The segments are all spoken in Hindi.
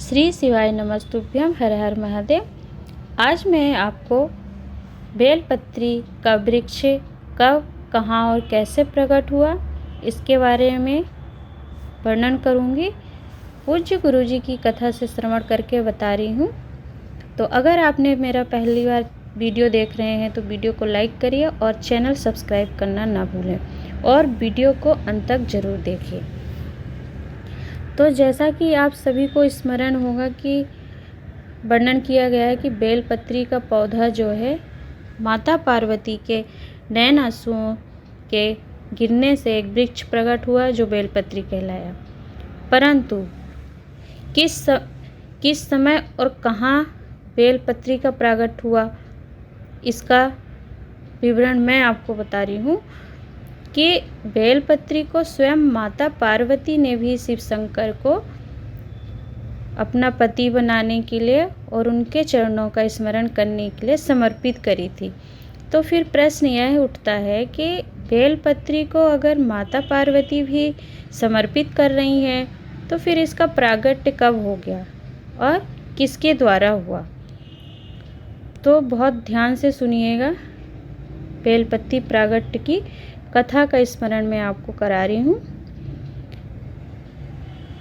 श्री शिवाय नमस्तुभ्यम, हर हर महादेव। आज मैं आपको बेलपत्री का वृक्ष कब, कहाँ और कैसे प्रकट हुआ इसके बारे में वर्णन करूँगी। पूज्य गुरु जी की कथा से श्रवण करके बता रही हूँ। तो अगर आपने मेरा पहली बार वीडियो देख रहे हैं तो वीडियो को लाइक करिए और चैनल सब्सक्राइब करना ना भूलें और वीडियो को अंत तक ज़रूर देखिए। तो जैसा कि आप सभी को स्मरण होगा कि वर्णन किया गया है कि बेलपत्री का पौधा जो है माता पार्वती के नयन आंसुओं के गिरने से एक वृक्ष प्रकट हुआ जो बेलपत्री कहलाया। परंतु किस समय और कहाँ बेलपत्री का प्रकट हुआ इसका विवरण मैं आपको बता रही हूँ कि बेलपत्री को स्वयं माता पार्वती ने भी शिव शंकर को अपना पति बनाने के लिए और उनके चरणों का स्मरण करने के लिए समर्पित करी थी। तो फिर प्रश्न यह उठता है कि बेलपत्री को अगर माता पार्वती भी समर्पित कर रही हैं तो फिर इसका प्रागट्य कब हो गया और किसके द्वारा हुआ। तो बहुत ध्यान से सुनिएगा। बेलपत्री प्रागट्य की कथा का स्मरण मैं आपको करा रही हूँ।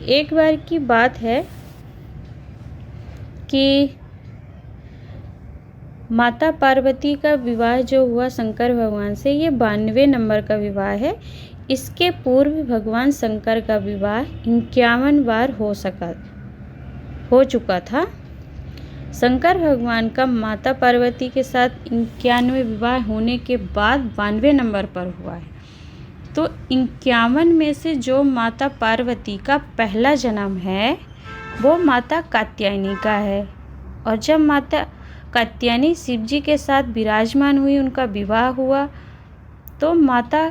एक बार की बात है कि माता पार्वती का विवाह जो हुआ शंकर भगवान से, ये 92वें नंबर का विवाह है। इसके पूर्व भगवान शंकर का विवाह 51 बार हो चुका था। शंकर भगवान का माता पार्वती के साथ 91 विवाह होने के बाद 92वें नंबर पर हुआ है। तो 51 में से जो माता पार्वती का पहला जन्म है वो माता कात्यायनी का है। और जब माता कात्यायनी शिव जी के साथ विराजमान हुई, उनका विवाह हुआ, तो माता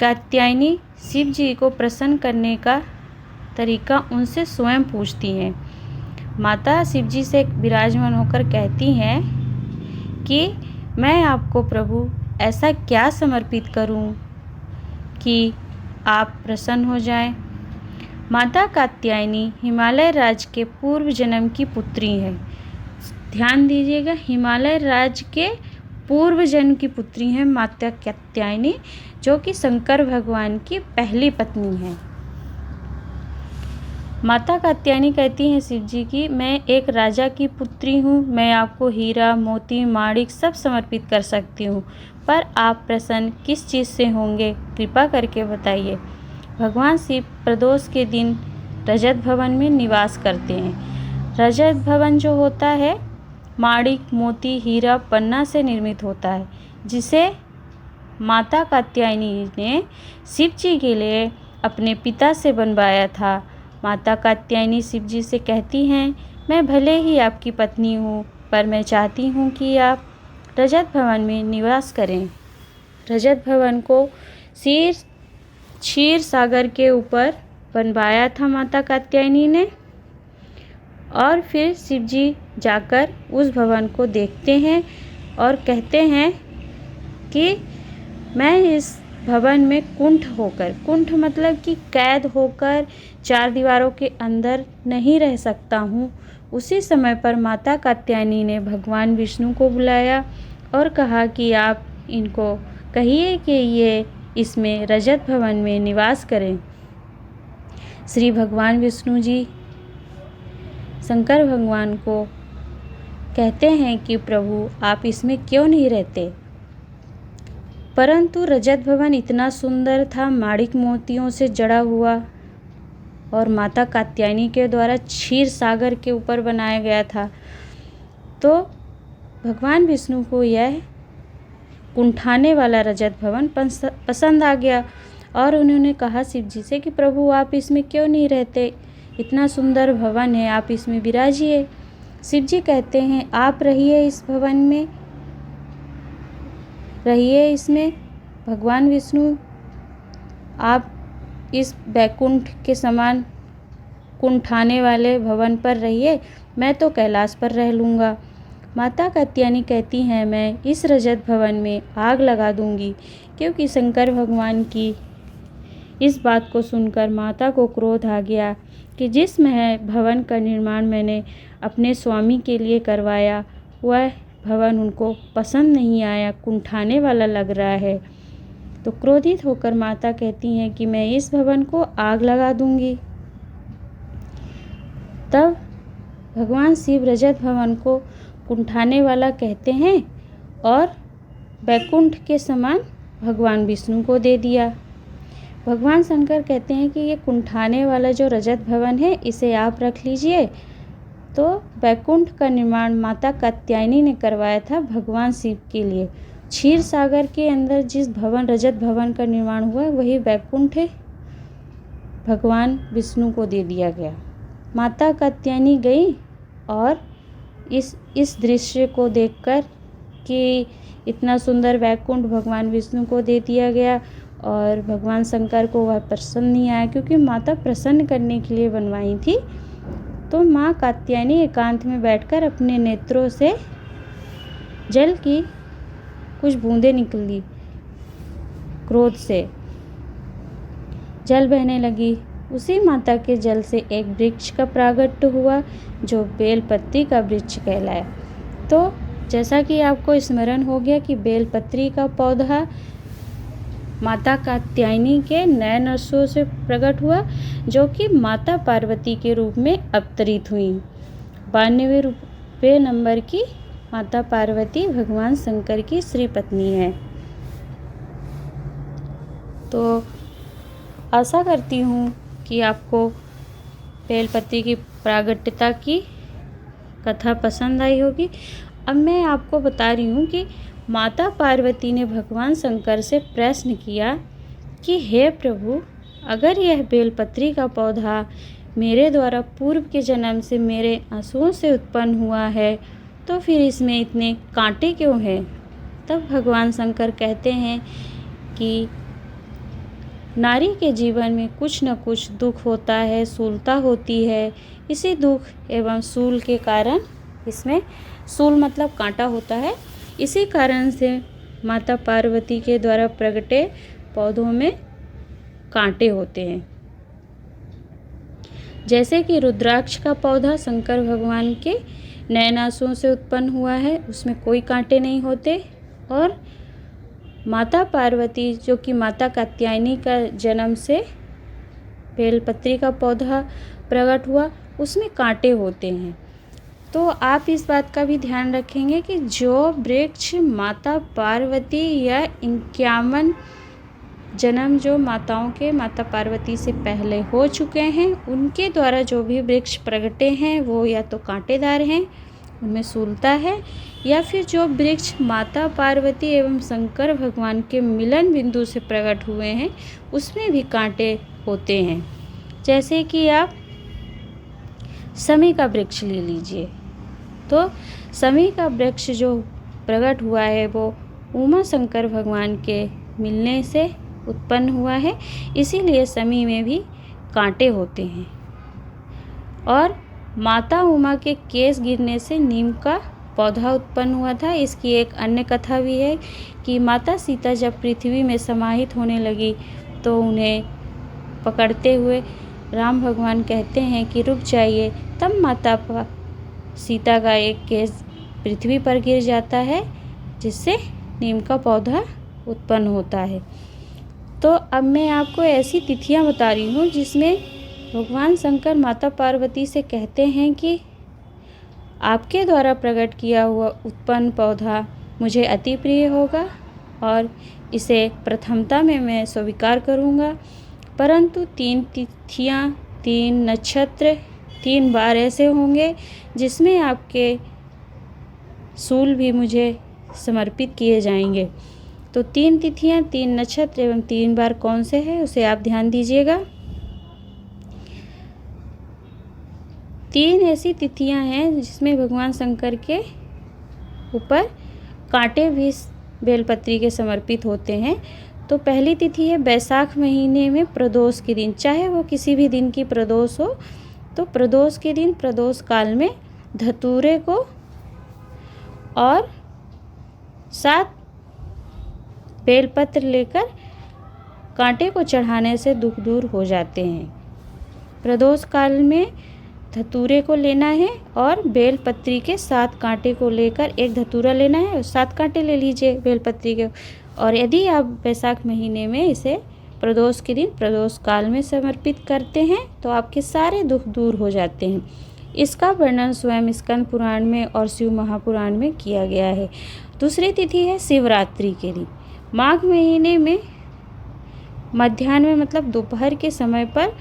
कात्यायनी शिव जी को प्रसन्न करने का तरीका उनसे स्वयं पूछती हैं। माता शिव जी से विराजमान होकर कहती हैं कि मैं आपको प्रभु ऐसा क्या समर्पित करूं कि आप प्रसन्न हो जाएं। माता कात्यायनी हिमालय राज्य के पूर्व जन्म की पुत्री है। ध्यान दीजिएगा, हिमालय राज्य के पूर्व जन्म की पुत्री है माता कात्यायनी, जो कि शंकर भगवान की पहली पत्नी है। माता कात्यायनी कहती हैं शिव जी की, मैं एक राजा की पुत्री हूँ, मैं आपको हीरा मोती माणिक सब समर्पित कर सकती हूँ, पर आप प्रसन्न किस चीज़ से होंगे, कृपा करके बताइए। भगवान शिव प्रदोष के दिन रजत भवन में निवास करते हैं। रजत भवन जो होता है माणिक मोती हीरा पन्ना से निर्मित होता है, जिसे माता कात्यायनी ने शिव जी के लिए अपने पिता से बनवाया था। माता कात्यायनी शिव जी से कहती हैं, मैं भले ही आपकी पत्नी हूँ, पर मैं चाहती हूँ कि आप रजत भवन में निवास करें। रजत भवन को क्षीर सागर के ऊपर बनवाया था माता कात्यायनी ने। और फिर शिव जी जाकर उस भवन को देखते हैं और कहते हैं कि मैं इस भवन में कुंठ मतलब कि कैद होकर 4 दीवारों के अंदर नहीं रह सकता हूँ। उसी समय पर माता कात्यायनी ने भगवान विष्णु को बुलाया और कहा कि आप इनको कहिए कि ये इसमें रजत भवन में निवास करें। श्री भगवान विष्णु जी शंकर भगवान को कहते हैं कि प्रभु आप इसमें क्यों नहीं रहते। परंतु रजत भवन इतना सुंदर था, माणिक मोतियों से जड़ा हुआ और माता कात्यायनी के द्वारा क्षीर सागर के ऊपर बनाया गया था। तो भगवान विष्णु को यह कुंठाने वाला रजत भवन पसंद आ गया और उन्होंने कहा शिव जी से कि प्रभु आप इसमें क्यों नहीं रहते, इतना सुंदर भवन है, आप इसमें विराजिए। शिव जी कहते हैं आप रहिए इस भवन में, रहिए इसमें। भगवान विष्णु आप इस बैकुंठ के समान कुंठाने वाले भवन पर रहिए, मैं तो कैलाश पर रह लूँगा। माता कात्यायनी कहती हैं मैं इस रजत भवन में आग लगा दूँगी, क्योंकि शंकर भगवान की इस बात को सुनकर माता को क्रोध आ गया कि जिस भवन का निर्माण मैंने अपने स्वामी के लिए करवाया वह भवन उनको पसंद नहीं आया, कुंठाने वाला लग रहा है। तो क्रोधित होकर माता कहती हैं कि मैं इस भवन को आग लगा दूंगी। तब भगवान शिव रजत भवन को कुंठाने वाला कहते हैं और वैकुंठ के समान भगवान विष्णु को दे दिया। भगवान शंकर कहते हैं कि ये कुंठाने वाला जो रजत भवन है इसे आप रख लीजिए। तो वैकुंठ का निर्माण माता कात्यायनी ने करवाया था भगवान शिव के लिए। क्षीर सागर के अंदर जिस रजत भवन का निर्माण हुआ वही वैकुंठ भगवान विष्णु को दे दिया गया। माता कात्यायनी गई और इस दृश्य को देखकर कि इतना सुंदर वैकुंठ भगवान विष्णु को दे दिया गया और भगवान शंकर को वह प्रसन्न नहीं आया, क्योंकि माता प्रसन्न करने के लिए बनवाई थी। तो माँ कात्यायनी एकांत में बैठकर अपने नेत्रों से जल की कुछ बूंदें निकली, क्रोध से जल बहने लगी। उसी माता के जल से एक वृक्ष का प्रागट्य हुआ जो बेलपत्री का वृक्ष कहलाया। तो जैसा कि आपको स्मरण हो गया कि बेलपत्री का पौधा माता कात्यायनी के नयनों से प्रकट हुआ, जो कि माता पार्वती के रूप में अवतरित हुई। 92वें नंबर की माता पार्वती भगवान शंकर की श्री पत्नी है। तो आशा करती हूँ कि आपको बेलपत्री की प्रागट्यता की कथा पसंद आई होगी। अब मैं आपको बता रही हूँ कि माता पार्वती ने भगवान शंकर से प्रश्न किया कि हे प्रभु, अगर यह बेलपत्री का पौधा मेरे द्वारा पूर्व के जन्म से मेरे आंसुओं से उत्पन्न हुआ है तो फिर इसमें इतने कांटे क्यों हैं? तब भगवान शंकर कहते हैं कि नारी के जीवन में कुछ न कुछ दुख होता है, शूलता होती है। इसी दुख एवं शूल के कारण, इसमें शूल मतलब कांटा होता है, इसी कारण से माता पार्वती के द्वारा प्रगटे पौधों में कांटे होते हैं। जैसे कि रुद्राक्ष का पौधा शंकर भगवान के नयनासुओं से उत्पन्न हुआ है, उसमें कोई कांटे नहीं होते। और माता पार्वती जो कि माता कात्यायनी का जन्म से बेलपत्री का पौधा प्रकट हुआ, उसमें कांटे होते हैं। तो आप इस बात का भी ध्यान रखेंगे कि जो वृक्ष माता पार्वती या 51 जन्म जो माताओं के माता पार्वती से पहले हो चुके हैं, उनके द्वारा जो भी वृक्ष प्रगटे हैं वो या तो कांटेदार हैं, उनमें शूलता है, या फिर जो वृक्ष माता पार्वती एवं शंकर भगवान के मिलन बिंदु से प्रकट हुए हैं उसमें भी कांटे होते हैं। जैसे कि आप समी का वृक्ष ले लीजिए, तो समी का वृक्ष जो प्रकट हुआ है वो उमा शंकर भगवान के मिलने से उत्पन्न हुआ है, इसीलिए समी में भी कांटे होते हैं। और माता उमा के केस गिरने से नीम का पौधा उत्पन्न हुआ था। इसकी एक अन्य कथा भी है कि माता सीता जब पृथ्वी में समाहित होने लगी तो उन्हें पकड़ते हुए राम भगवान कहते हैं कि रुक जाइए। तब माता सीता का एक केस पृथ्वी पर गिर जाता है, जिससे नीम का पौधा उत्पन्न होता है। तो अब मैं आपको ऐसी तिथियां बता रही हूँ जिसमें भगवान शंकर माता पार्वती से कहते हैं कि आपके द्वारा प्रकट किया हुआ उत्पन्न पौधा मुझे अति प्रिय होगा और इसे प्रथमता में मैं स्वीकार करूँगा, परंतु 3 तिथियाँ, 3 नक्षत्र 3 बार ऐसे होंगे जिसमें आपके शूल भी मुझे समर्पित किए जाएंगे। तो 3 तिथियाँ, 3 नक्षत्र एवं 3 बार कौन से हैं उसे आप ध्यान दीजिएगा। 3 ऐसी तिथियां हैं जिसमें भगवान शंकर के ऊपर कांटे भी बेलपत्री के समर्पित होते हैं। तो पहली तिथि है बैसाख महीने में प्रदोष के दिन, चाहे वो किसी भी दिन की प्रदोष हो, तो प्रदोष के दिन प्रदोष काल में धतूरे को और 7 बेलपत्र लेकर कांटे को चढ़ाने से दुख दूर हो जाते हैं। प्रदोष काल में धतूरे को लेना है और बेलपत्री के 7 कांटे को लेकर एक धतूरा लेना है और 7 कांटे ले लीजिए बेलपत्री के। और यदि आप बैसाख महीने में इसे प्रदोष के दिन प्रदोष काल में समर्पित करते हैं तो आपके सारे दुख दूर हो जाते हैं। इसका वर्णन स्वयं स्कंद पुराण में और शिव महापुराण में किया गया है। दूसरी तिथि है शिवरात्रि के दिन। माघ महीने में मध्याह्न में मतलब दोपहर के समय पर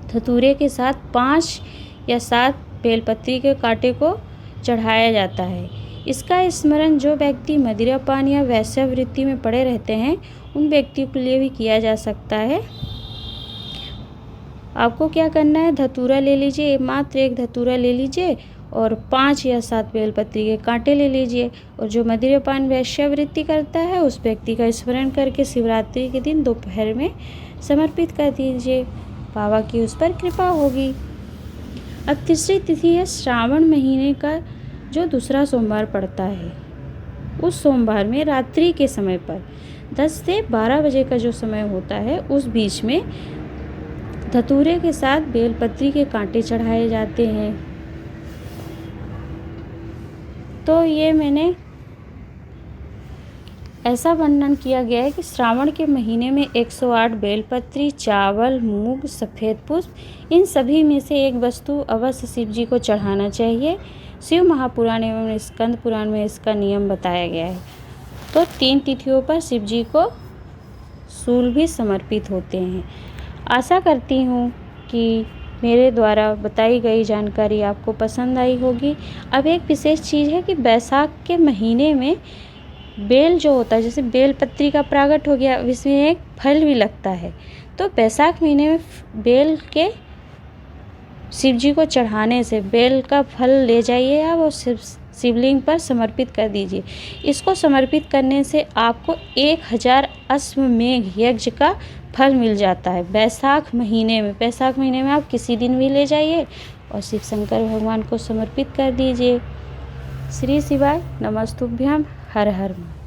धतूरे के साथ 5 या 7 बेलपत्री के कांटे को चढ़ाया जाता है। इसका स्मरण जो व्यक्ति मदिरापान या वैश्यावृत्ति में पड़े रहते हैं उन व्यक्तियों के लिए भी किया जा सकता है। आपको क्या करना है, धतूरा ले लीजिए, मात्र एक धतूरा ले लीजिए और 5 या 7 बेलपत्री के कांटे ले लीजिए और जो मदिरापान वैश्यावृत्ति करता है उस व्यक्ति का स्मरण करके शिवरात्रि के दिन दोपहर में समर्पित कर दीजिए। बाबा की उस पर कृपा होगी। अब तीसरी तिथि है श्रावण महीने का जो दूसरा सोमवार पड़ता है। उस सोमवार में रात्रि के समय पर 10 से 12 बजे का जो समय होता है उस बीच में धतूरे के साथ बेलपत्री के कांटे चढ़ाए जाते हैं। तो ये मैंने ऐसा वर्णन किया गया है कि श्रावण के महीने में 108 बेलपत्री, चावल, मूंग, सफ़ेद पुष्प इन सभी में से एक वस्तु अवश्य शिव जी को चढ़ाना चाहिए। शिव महापुराण एवं स्कंद पुराण में इसका नियम बताया गया है। तो 3 तिथियों पर शिव जी को शूल भी समर्पित होते हैं। आशा करती हूँ कि मेरे द्वारा बताई गई जानकारी आपको पसंद आई होगी। अब एक विशेष चीज़ है कि बैसाख के महीने में बेल जो होता है, जैसे बेलपत्री का प्रागट हो गया, इसमें एक फल भी लगता है। तो बैसाख महीने में बेल के शिव जी को चढ़ाने से बेल का फल ले जाइए आप और शिवलिंग पर समर्पित कर दीजिए। इसको समर्पित करने से आपको 1000 अश्वमेघ यज्ञ का फल मिल जाता है बैसाख महीने में। बैसाख महीने में आप किसी दिन भी ले जाइए और शिव शंकर भगवान को समर्पित कर दीजिए। श्री शिवाय नमस्तुभ्यम। हर हर महादेव।